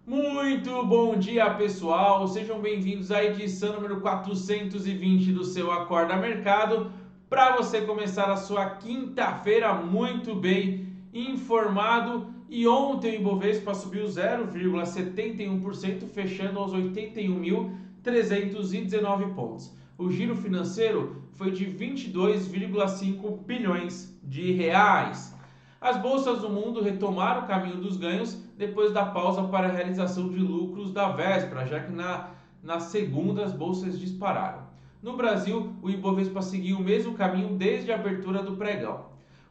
Muito bom dia, pessoal! Sejam bem-vindos à edição número 420 do seu Acorda Mercado, para você começar a sua quinta-feira muito bem informado. E ontem o Ibovespa subiu 0,71%, fechando aos 81.319 pontos. O giro financeiro foi de 22,5 bilhões de reais. As bolsas do mundo retomaram o caminho dos ganhos depois da pausa para a realização de lucros da véspera, já que na segunda as bolsas dispararam. No Brasil, o Ibovespa seguiu o mesmo caminho desde a abertura do pregão.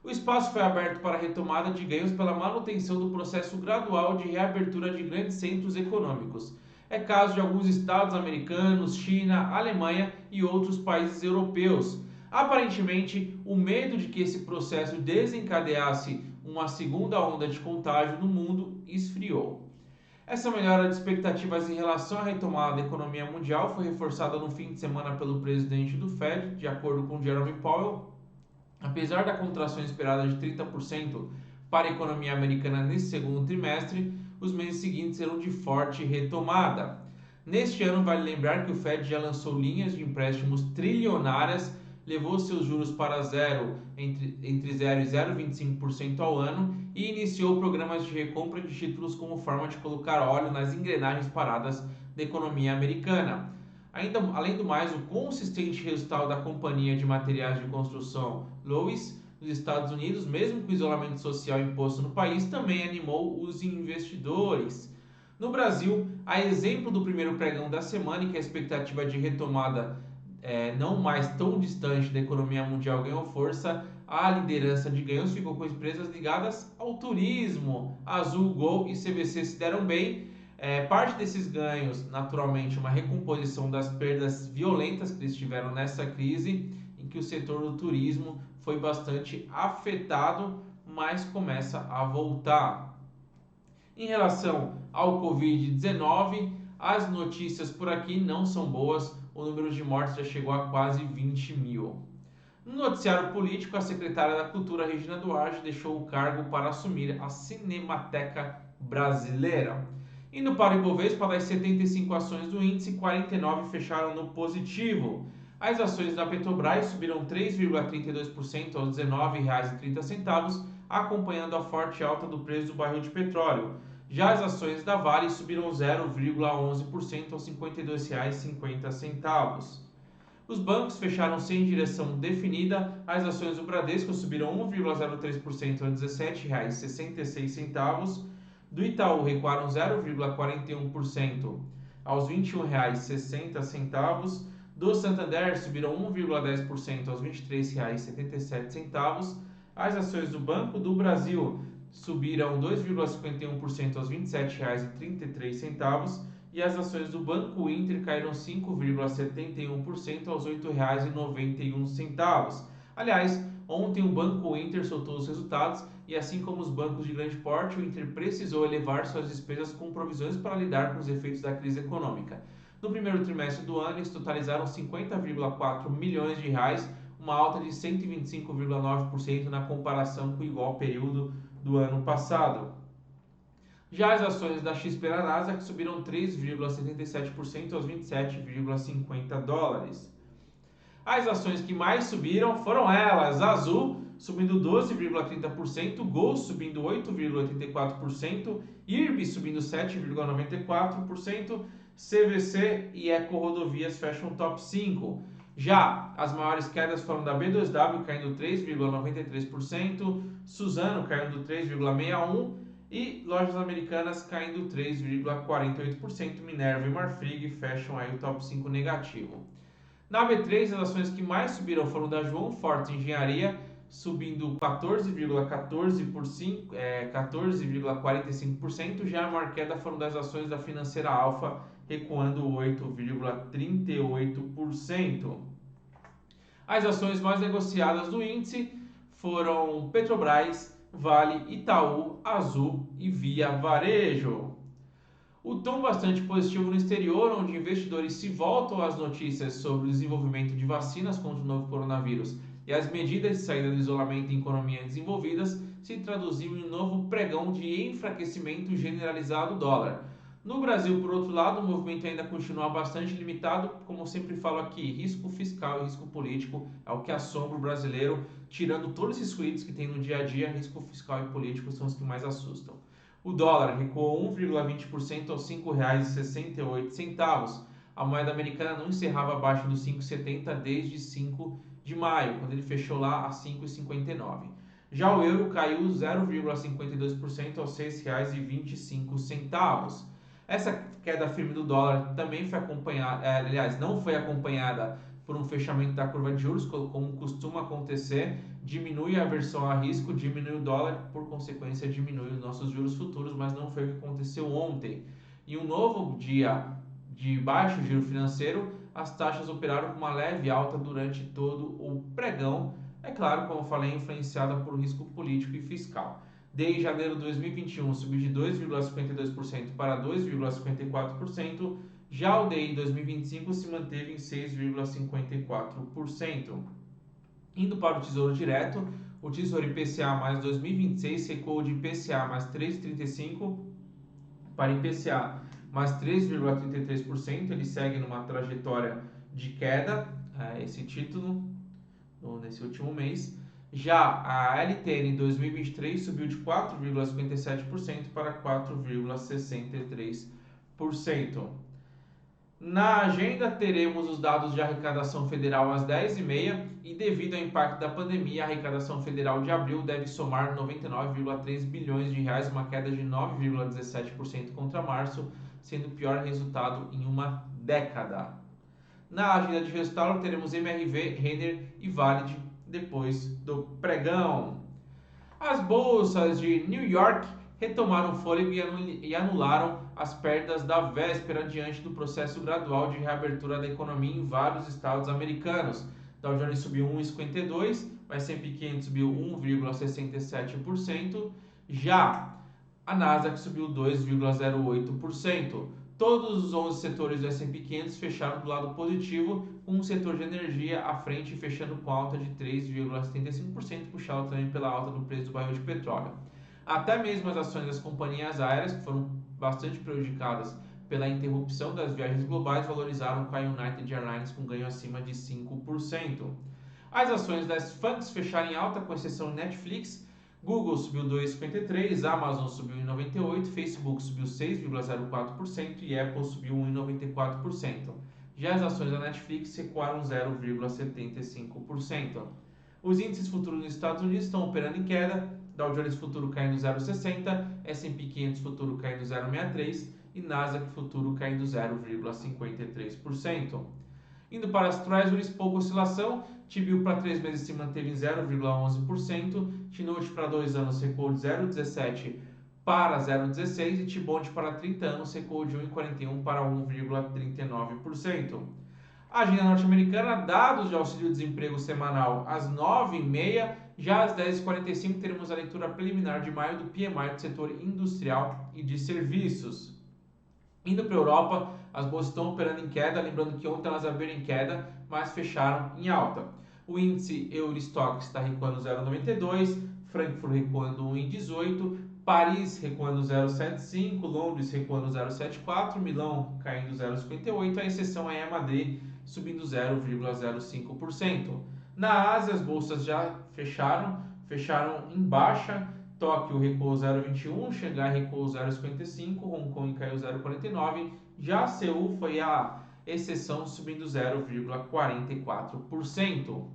O espaço foi aberto para a retomada de ganhos pela manutenção do processo gradual de reabertura de grandes centros econômicos. É caso de alguns estados americanos, China, Alemanha e outros países europeus. Aparentemente, o medo de que esse processo desencadeasse uma segunda onda de contágio no mundo esfriou. Essa melhora de expectativas em relação à retomada da economia mundial foi reforçada no fim de semana pelo presidente do Fed, de acordo com Jerome Powell. Apesar da contração esperada de 30% para a economia americana nesse segundo trimestre, os meses seguintes serão de forte retomada. Neste ano, vale lembrar que o Fed já lançou linhas de empréstimos trilionárias, levou seus juros para zero entre 0 e 0,25% ao ano e iniciou programas de recompra de títulos como forma de colocar óleo nas engrenagens paradas da economia americana. Ainda, além do mais, o consistente resultado da companhia de materiais de construção Lowe's nos Estados Unidos, mesmo com o isolamento social imposto no país, também animou os investidores. No Brasil, a exemplo do primeiro pregão da semana, em que a expectativa de retomada não mais tão distante da economia mundial ganhou força, a liderança de ganhos ficou com empresas ligadas ao turismo. Azul, Gol e CVC se deram bem. Parte desses ganhos, naturalmente, uma recomposição das perdas violentas que eles tiveram nessa crise, em que o setor do turismo foi bastante afetado, mas começa a voltar. Em relação ao Covid-19, as notícias por aqui não são boas. O número de mortes já chegou a quase 20 mil. No noticiário político, a secretária da Cultura, Regina Duarte, deixou o cargo para assumir a Cinemateca Brasileira. Indo para o Ibovespa, das 75 ações do índice, 49 fecharam no positivo. As ações da Petrobras subiram 3,32% aos R$ 19,30, acompanhando a forte alta do preço do barril de petróleo. Já as ações da Vale subiram 0,11% aos R$ 52,50. Os bancos fecharam sem direção definida. As ações do Bradesco subiram 1,03% a R$ 17,66. Do Itaú recuaram 0,41% aos R$ 21,60. Do Santander subiram 1,10% aos R$ 23,77. As ações do Banco do Brasil subiram 2,51% aos R$ 27,33. E as ações do Banco Inter caíram 5,71% aos R$ 8,91. Aliás, ontem o Banco Inter soltou os resultados e, assim como os bancos de grande porte, o Inter precisou elevar suas despesas com provisões para lidar com os efeitos da crise econômica. No primeiro trimestre do ano, eles totalizaram 50,4 milhões de reais, uma alta de 125,9% na comparação com o igual período do ano passado. Já as ações da XP na Nasdaq subiram 3,77% aos 27,50 dólares. As ações que mais subiram foram elas: Azul subindo 12,30%, Gol subindo 8,84%, IRB subindo 7,94%, CVC e Eco Rodovias fecham top 5. Já as maiores quedas foram da B2W caindo 3,93%, Suzano caindo 3,61%, e Lojas Americanas caindo 3,48%, Minerva e Marfrig fecham aí o top 5 negativo. Na B3, as ações que mais subiram foram da João Fortes Engenharia, subindo 14,45%, já a maior queda foram das ações da Financeira Alfa, recuando 8,38%. As ações mais negociadas do índice foram Petrobras, Vale, Itaú, Azul e Via Varejo. O tom bastante positivo no exterior, onde investidores se voltam às notícias sobre o desenvolvimento de vacinas contra o novo coronavírus e as medidas de saída do isolamento em economias desenvolvidas, se traduziu em um novo pregão de enfraquecimento generalizado do dólar. No Brasil, por outro lado, o movimento ainda continua bastante limitado. Como eu sempre falo aqui, risco fiscal e risco político é o que assombra o brasileiro. Tirando todos esses ruídos que tem no dia a dia, risco fiscal e político são os que mais assustam. O dólar recuou 1,20% aos R$ 5,68. A moeda americana não encerrava abaixo dos 5,70 desde 5 de maio, quando ele fechou lá a 5,59. Já o euro caiu 0,52% aos R$ 6,25. Essa queda firme do dólar também foi acompanhada, não foi acompanhada por um fechamento da curva de juros, como costuma acontecer, diminui a aversão a risco, diminui o dólar, por consequência diminui os nossos juros futuros, mas não foi o que aconteceu ontem. Em um novo dia de baixo giro financeiro, as taxas operaram com uma leve alta durante todo o pregão, é claro, como eu falei, influenciada por risco político e fiscal. Desde janeiro de 2021 subiu de 2,52% para 2,54%, já o DI 2025 se manteve em 6,54%. Indo para o Tesouro Direto, o Tesouro IPCA mais 2026 recuou de IPCA mais 3,35% para IPCA mais 3,33%. Ele segue numa trajetória de queda, esse título, nesse último mês. Já a LTN 2023 subiu de 4,57% para 4,63%. Na agenda teremos os dados de arrecadação federal às 10h30 e devido ao impacto da pandemia, a arrecadação federal de abril deve somar 99,3 bilhões de reais, uma queda de 9,17% contra março, sendo o pior resultado em uma década. Na agenda de resultado teremos MRV, Renner e Valid depois do pregão. As bolsas de New York retomaram fôlego e anularam as perdas da véspera diante do processo gradual de reabertura da economia em vários estados americanos. Dow Jones subiu 1,52%, o S&P 500 subiu 1,67%, já a Nasdaq subiu 2,08%. Todos os 11 setores do S&P 500 fecharam do lado positivo, com o setor de energia à frente fechando com alta de 3,75%, puxado também pela alta do preço do barril de petróleo. Até mesmo as ações das companhias aéreas, que foram bastante prejudicadas pela interrupção das viagens globais, valorizaram com a United Airlines com ganho acima de 5%. As ações das FANGs fecharam em alta, com exceção de Netflix. Google subiu 2,53%, Amazon subiu 1,98%, Facebook subiu 6,04% e Apple subiu 1,94%. Já as ações da Netflix recuaram 0,75%. Os índices futuros nos Estados Unidos estão operando em queda, Dow Jones futuro caindo 0,60%, S&P 500 futuro caindo 0,63% e Nasdaq futuro caindo 0,53%. Indo para as Treasuries, pouca oscilação, T-bill para 3 meses se manteve em 0,11%, T-note para 2 anos recuou de 0,17% para 0,16% e T-bond para 30 anos recuou de 1,41% para 1,39%. A agenda norte-americana, dados de auxílio-desemprego semanal às 9h30, já às 10h45 teremos a leitura preliminar de maio do PMI do setor industrial e de serviços. Indo para a Europa, as bolsas estão operando em queda, lembrando que ontem elas abriram em queda, mas fecharam em alta. O índice Eurostoxx está recuando 0,92, Frankfurt recuando 1,18, Paris recuando 0,75, Londres recuando 0,74, Milão caindo 0,58, a exceção é a Madrid subindo 0,05%. Na Ásia, as bolsas já fecharam em baixa. Tóquio recuou 0,21, Xangai recuou 0,55, Hong Kong caiu 0,49, já Seul foi a exceção, subindo 0,44%. O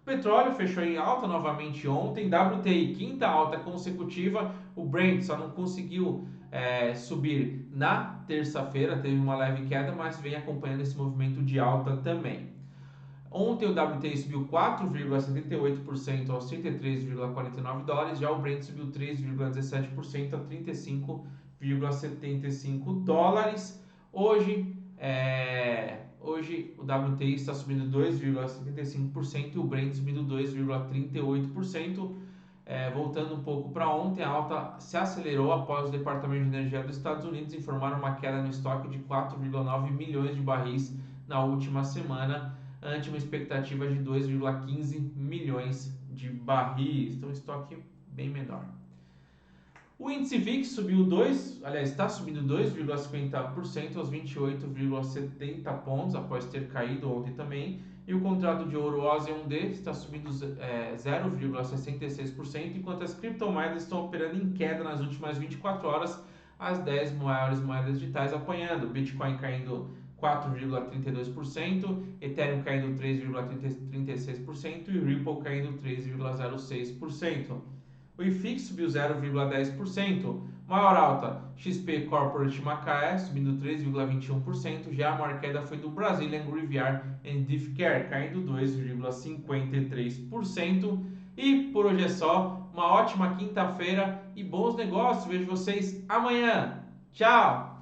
petróleo fechou em alta novamente ontem, WTI quinta alta consecutiva, o Brent só não conseguiu subir na terça-feira, teve uma leve queda, mas vem acompanhando esse movimento de alta também. Ontem o WTI subiu 4,78% aos 33,49 dólares, já o Brent subiu 3,17% a 35,75 dólares. Hoje o WTI está subindo 2,75% e o Brent subindo 2,38%. Voltando um pouco para ontem, a alta se acelerou após o Departamento de Energia dos Estados Unidos informar uma queda no estoque de 4,9 milhões de barris na última semana, ante uma expectativa de 2,15 milhões de barris, então estoque bem menor. O índice VIX subiu está subindo 2,50% aos 28,70 pontos após ter caído ontem também. E o contrato de ouro OSE 1D está subindo 0,66%, enquanto as criptomoedas estão operando em queda nas últimas 24 horas, as 10 maiores moedas digitais apanhando. Bitcoin caindo 4,32%, Ethereum caindo 3,36% e Ripple caindo 3,06%. O IFIX subiu 0,10%. Maior alta, XP Corporate Macaé subindo 3,21%. Já a maior queda foi do Brazilian Riviera and Diff Care, caindo 2,53%. E por hoje é só. Uma ótima quinta-feira e bons negócios. Vejo vocês amanhã. Tchau!